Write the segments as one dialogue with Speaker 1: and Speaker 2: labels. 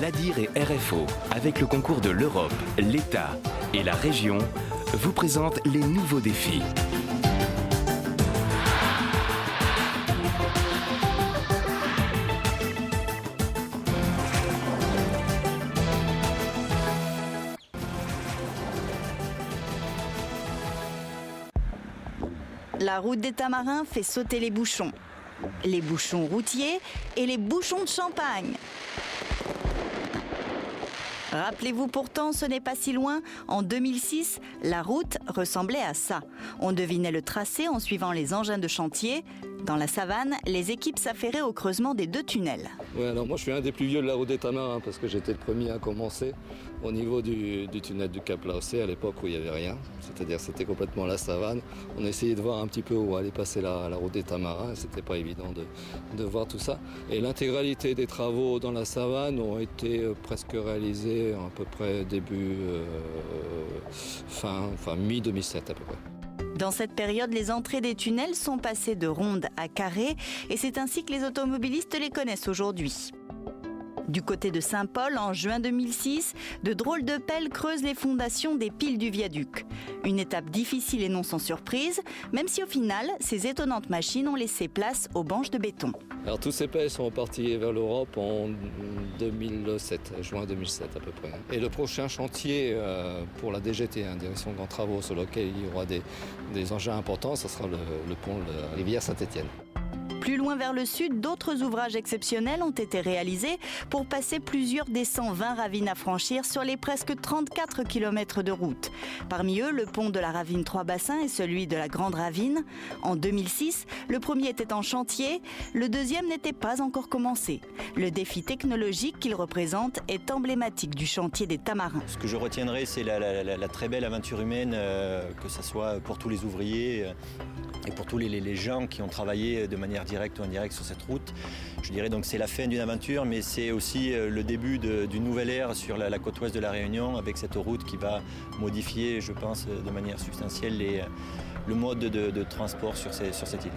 Speaker 1: l'ADIR et RFO, avec le concours de l'Europe, l'État et la région, vous présentent les nouveaux défis.
Speaker 2: La route des Tamarins fait sauter les bouchons routiers et les bouchons de champagne. Rappelez-vous pourtant, ce n'est pas si loin, en 2006, la route ressemblait à ça. On devinait le tracé en suivant les engins de chantier. Dans la savane, les équipes s'affairaient au creusement des 2 tunnels.
Speaker 3: Ouais, alors moi je suis un des plus vieux de la route des Tamarins parce que j'étais le premier à commencer au niveau du tunnel du Cap Laocé à l'époque où il n'y avait rien. C'est-à-dire c'était complètement la savane. On essayait de voir un petit peu où allait passer la route des Tamarins et c'était pas évident de voir tout ça. Et l'intégralité des travaux dans la savane ont été presque réalisés à peu près début, fin mi-2007 à peu près.
Speaker 2: Dans cette période, les entrées des tunnels sont passées de rondes à carrées et c'est ainsi que les automobilistes les connaissent aujourd'hui. Du côté de Saint-Paul, en juin 2006, de drôles de pelles creusent les fondations des piles du viaduc. Une étape difficile et non sans surprise, même si au final, ces étonnantes machines ont laissé place aux banches de béton.
Speaker 3: Alors tous ces pelles sont repartis vers l'Europe en 2007, juin 2007 à peu près. Et le prochain chantier pour la DGT, Direction de Grands Travaux, sur lequel il y aura des engins importants, ce sera le pont de la rivière Saint-Étienne.
Speaker 2: Plus loin vers le sud, d'autres ouvrages exceptionnels ont été réalisés pour passer plusieurs des 120 ravines à franchir sur les presque 34 km de route. Parmi eux, le pont de la ravine Trois-Bassins et celui de la Grande Ravine. En 2006, le premier était en chantier, le deuxième n'était pas encore commencé. Le défi technologique qu'il représente est emblématique du chantier des Tamarins.
Speaker 4: Ce que je retiendrai, c'est la très belle aventure humaine, que ce soit pour tous les ouvriers et pour tous les gens qui ont travaillé de manière directe ou indirecte sur cette route. Je dirais donc c'est la fin d'une aventure, mais c'est aussi le début d'une nouvelle ère sur la côte ouest de la Réunion, avec cette route qui va modifier, je pense, de manière substantielle le mode de transport sur cette île.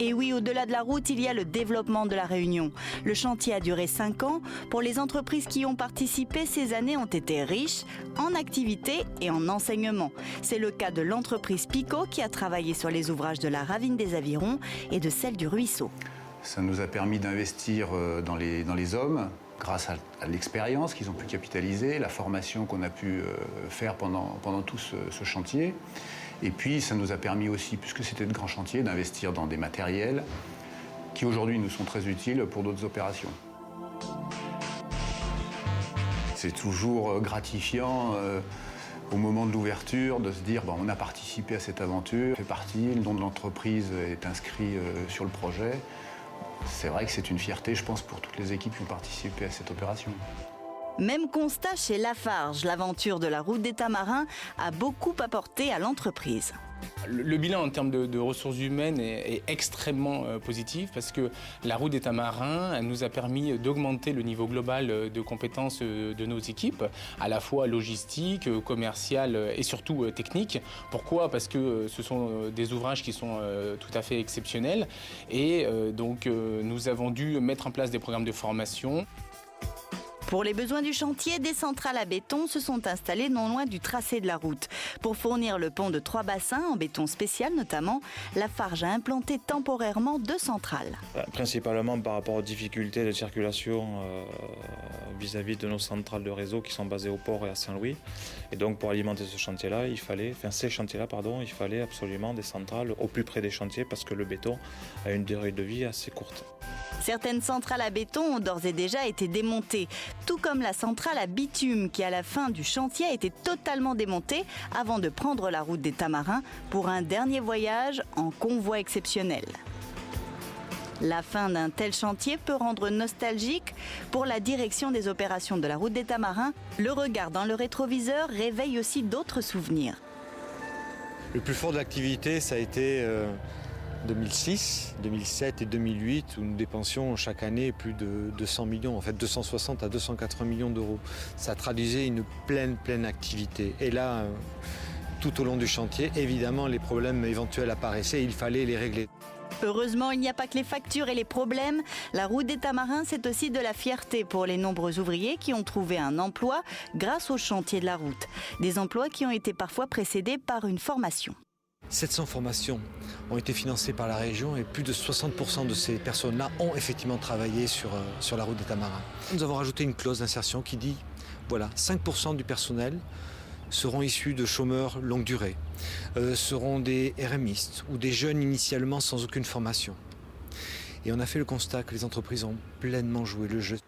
Speaker 2: Et oui, au-delà de la route, il y a le développement de la Réunion. Le chantier a duré 5 ans. Pour les entreprises qui y ont participé, ces années ont été riches en activités et en enseignement. C'est le cas de l'entreprise Picot qui a travaillé sur les ouvrages de la Ravine des Avirons et de celle du Ruisseau.
Speaker 5: Ça nous a permis d'investir dans les hommes grâce à l'expérience qu'ils ont pu capitaliser, la formation qu'on a pu faire pendant tout ce chantier. Et puis, ça nous a permis aussi, puisque c'était de grands chantiers, d'investir dans des matériels qui aujourd'hui nous sont très utiles pour d'autres opérations. C'est toujours gratifiant au moment de l'ouverture de se dire on a participé à cette aventure, fait partie, le nom de l'entreprise est inscrit sur le projet. C'est vrai que c'est une fierté, je pense, pour toutes les équipes qui ont participé à cette opération.
Speaker 2: Même constat chez Lafarge, l'aventure de la route des Tamarins a beaucoup apporté à l'entreprise.
Speaker 6: Le bilan en termes de ressources humaines est extrêmement positif parce que la route des Tamarins nous a permis d'augmenter le niveau global de compétences de nos équipes, à la fois logistique, commerciale et surtout technique. Pourquoi ? Parce que ce sont des ouvrages qui sont tout à fait exceptionnels et donc nous avons dû mettre en place des programmes de formation.
Speaker 2: Pour les besoins du chantier, des centrales à béton se sont installées non loin du tracé de la route. Pour fournir le pont de Trois-Bassins, en béton spécial notamment, Lafarge a implanté temporairement 2 centrales.
Speaker 7: Principalement par rapport aux difficultés de circulation vis-à-vis de nos centrales de réseau qui sont basées au port et à Saint-Louis. Et donc pour alimenter ces chantiers-là, il fallait absolument des centrales au plus près des chantiers parce que le béton a une durée de vie assez courte.
Speaker 2: Certaines centrales à béton ont d'ores et déjà été démontées, tout comme la centrale à bitume qui à la fin du chantier a été totalement démontée avant de prendre la route des Tamarins pour un dernier voyage en convoi exceptionnel. La fin d'un tel chantier peut rendre nostalgique. Pour la direction des opérations de la route des Tamarins, le regard dans le rétroviseur réveille aussi d'autres souvenirs.
Speaker 7: Le plus fort de l'activité, ça a été 2006, 2007 et 2008 où nous dépensions chaque année plus de 200 millions, en fait 260 à 280 millions d'euros. Ça traduisait une pleine activité. Et là, tout au long du chantier, évidemment, les problèmes éventuels apparaissaient et il fallait les régler.
Speaker 2: Heureusement, il n'y a pas que les factures et les problèmes. La route des Tamarins, c'est aussi de la fierté pour les nombreux ouvriers qui ont trouvé un emploi grâce au chantier de la route. Des emplois qui ont été parfois précédés par une formation.
Speaker 8: 700 formations ont été financées par la région et plus de 60% de ces personnes-là ont effectivement travaillé sur la route des Tamarins. Nous avons rajouté une clause d'insertion qui dit, voilà, 5% du personnel seront issus de chômeurs longue durée, seront des RMistes ou des jeunes initialement sans aucune formation. Et on a fait le constat que les entreprises ont pleinement joué le jeu.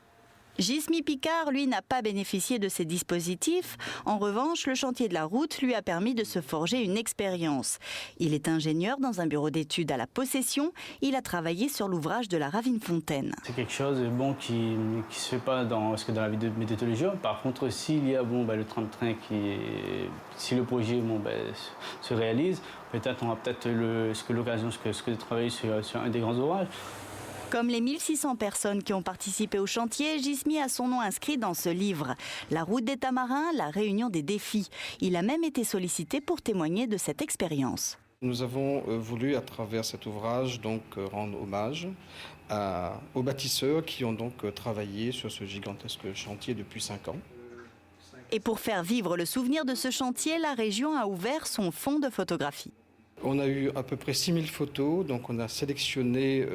Speaker 2: Gismi Picard, lui, n'a pas bénéficié de ces dispositifs. En revanche, le chantier de la route lui a permis de se forger une expérience. Il est ingénieur dans un bureau d'études à la Possession. Il a travaillé sur l'ouvrage de la Ravine-Fontaine.
Speaker 9: C'est quelque chose qui ne se fait pas dans la vie de tous les jours. Par contre, s'il y a le tram-train si le projet se réalise, peut-être on aura l'occasion de travailler sur un des grands ouvrages.
Speaker 2: Comme les 1600 personnes qui ont participé au chantier, Gismi a son nom inscrit dans ce livre. La route des Tamarins, la réunion des défis. Il a même été sollicité pour témoigner de cette expérience.
Speaker 10: Nous avons voulu, à travers cet ouvrage, rendre hommage aux bâtisseurs qui ont travaillé sur ce gigantesque chantier depuis 5 ans.
Speaker 2: Et pour faire vivre le souvenir de ce chantier, la région a ouvert son fonds de photographie.
Speaker 10: On a eu à peu près 6000 photos, donc on a sélectionné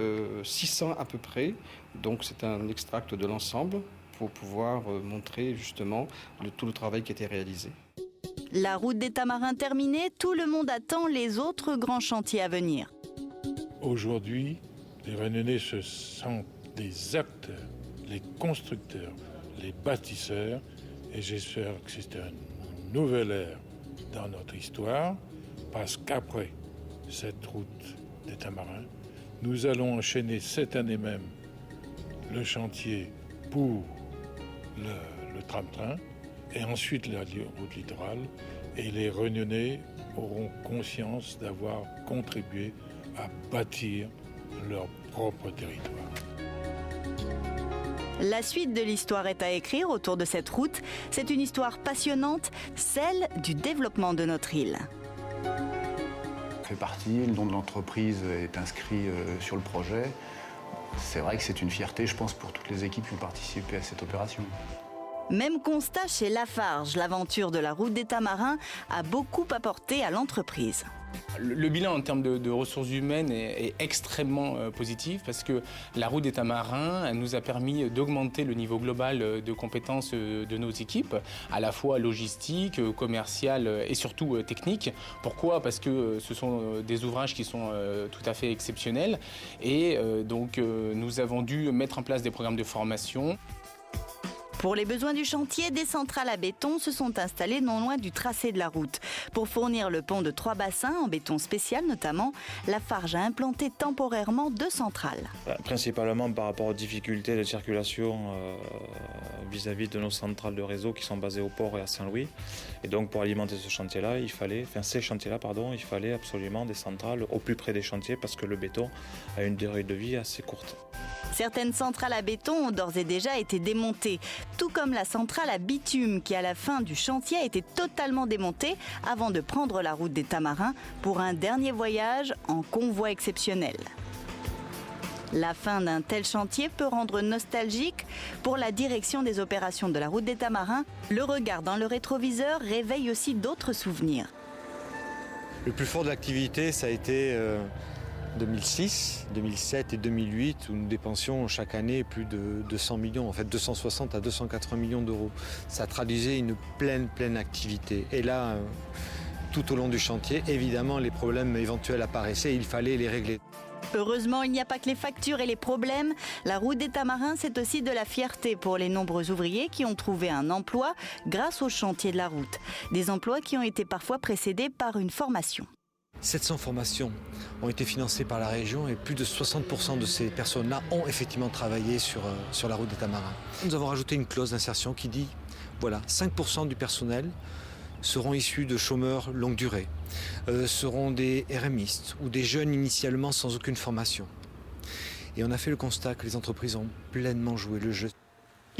Speaker 10: 600 à peu près. Donc c'est un extract de l'ensemble pour pouvoir montrer justement tout le travail qui a été réalisé.
Speaker 2: La route des Tamarins terminée, tout le monde attend les autres grands chantiers à venir.
Speaker 11: Aujourd'hui, les Réunionnais se sentent des acteurs, les constructeurs, les bâtisseurs, et j'espère que c'est une nouvelle ère dans notre histoire. Parce qu'après cette route des Tamarins, nous allons enchaîner cette année même le chantier pour le tram-train et ensuite la route littorale. Et les Réunionnais auront conscience d'avoir contribué à bâtir leur propre territoire.
Speaker 2: La suite de l'histoire est à écrire autour de cette route. C'est une histoire passionnante, celle du développement de notre île.
Speaker 5: Fait partie, le nom de l'entreprise est inscrit sur le projet. C'est vrai que c'est une fierté, je pense, pour toutes les équipes qui ont participé à cette opération.
Speaker 2: Même constat chez Lafarge, l'aventure de la route des Tamarins a beaucoup apporté à l'entreprise.
Speaker 6: Le bilan en termes de ressources humaines est extrêmement positif parce que la route des Tamarins elle nous a permis d'augmenter le niveau global de compétences de nos équipes, à la fois logistique, commerciale et surtout technique. Pourquoi ? Parce que ce sont des ouvrages qui sont tout à fait exceptionnels et donc nous avons dû mettre en place des programmes de formation.
Speaker 2: Pour les besoins du chantier, des centrales à béton se sont installées non loin du tracé de la route. Pour fournir le pont de 3 bassins, en béton spécial notamment, Lafarge a implanté temporairement 2 centrales.
Speaker 7: Principalement par rapport aux difficultés de circulation vis-à-vis de nos centrales de réseau qui sont basées au port et à Saint-Louis. Et donc pour alimenter ces chantiers-là, il fallait absolument des centrales au plus près des chantiers parce que le béton a une durée de vie assez courte.
Speaker 2: Certaines centrales à béton ont d'ores et déjà été démontées, tout comme la centrale à bitume qui à la fin du chantier a été totalement démontée avant de prendre la route des Tamarins pour un dernier voyage en convoi exceptionnel. La fin d'un tel chantier peut rendre nostalgique. Pour la direction des opérations de la route des Tamarins, le regard dans le rétroviseur réveille aussi d'autres souvenirs.
Speaker 8: Le plus fort de l'activité, ça a été 2006, 2007 et 2008 où nous dépensions chaque année plus de 200 millions, en fait 260 à 280 millions d'euros. Ça traduisait une pleine activité. Et là, tout au long du chantier, évidemment, les problèmes éventuels apparaissaient et il fallait les régler.
Speaker 2: Heureusement, il n'y a pas que les factures et les problèmes. La route des Tamarins, c'est aussi de la fierté pour les nombreux ouvriers qui ont trouvé un emploi grâce au chantier de la route. Des emplois qui ont été parfois précédés par une formation.
Speaker 8: 700 formations ont été financées par la région et plus de 60% de ces personnes-là ont effectivement travaillé sur la route des Tamarins. Nous avons rajouté une clause d'insertion qui dit, voilà, 5% du personnel seront issus de chômeurs longue durée, seront des RMistes ou des jeunes initialement sans aucune formation. Et on a fait le constat que les entreprises ont pleinement joué le jeu.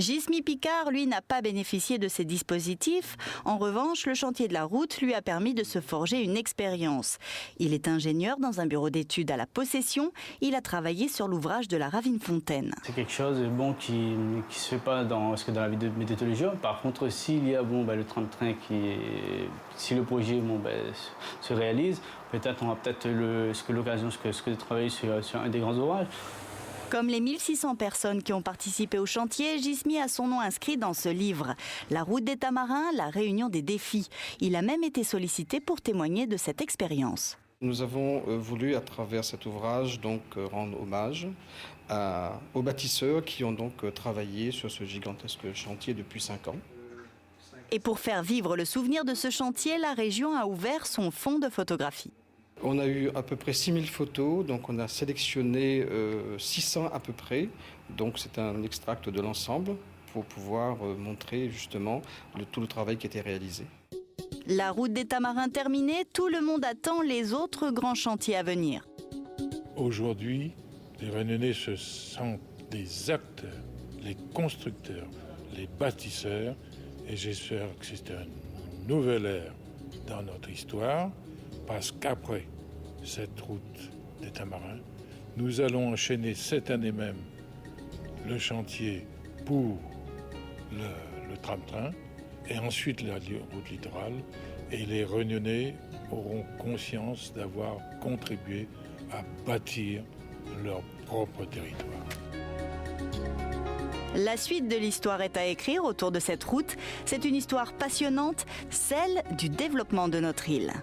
Speaker 2: Gismi Picard, lui, n'a pas bénéficié de ces dispositifs. En revanche, le chantier de la route lui a permis de se forger une expérience. Il est ingénieur dans un bureau d'études à la Possession. Il a travaillé sur l'ouvrage de la Ravine-Fontaine.
Speaker 9: C'est quelque chose qui ne se fait pas dans la vie de mes de tous les jours. Par contre, s'il y a le tram-train si le projet se réalise, peut-être on aura l'occasion de travailler sur un des grands ouvrages.
Speaker 2: Comme les 1600 personnes qui ont participé au chantier, Gismi a son nom inscrit dans ce livre. La route des Tamarins, la réunion des défis. Il a même été sollicité pour témoigner de cette expérience.
Speaker 10: Nous avons voulu, à travers cet ouvrage, rendre hommage aux bâtisseurs qui ont travaillé sur ce gigantesque chantier depuis 5 ans.
Speaker 2: Et pour faire vivre le souvenir de ce chantier, la région a ouvert son fonds de photographie.
Speaker 10: On a eu à peu près 6000 photos, donc on a sélectionné 600 à peu près. Donc c'est un extract de l'ensemble pour pouvoir montrer justement tout le travail qui a été réalisé.
Speaker 2: La route des Tamarins terminée, tout le monde attend les autres grands chantiers à venir.
Speaker 11: Aujourd'hui, les Réunionnais, ce sont des acteurs, les constructeurs, les bâtisseurs, et j'espère que c'est une nouvelle ère dans notre histoire. Parce qu'après cette route des Tamarins, nous allons enchaîner cette année même le chantier pour le tram-train et ensuite la route littorale. Et les Réunionnais auront conscience d'avoir contribué à bâtir leur propre territoire.
Speaker 2: La suite de l'histoire est à écrire autour de cette route. C'est une histoire passionnante, celle du développement de notre île.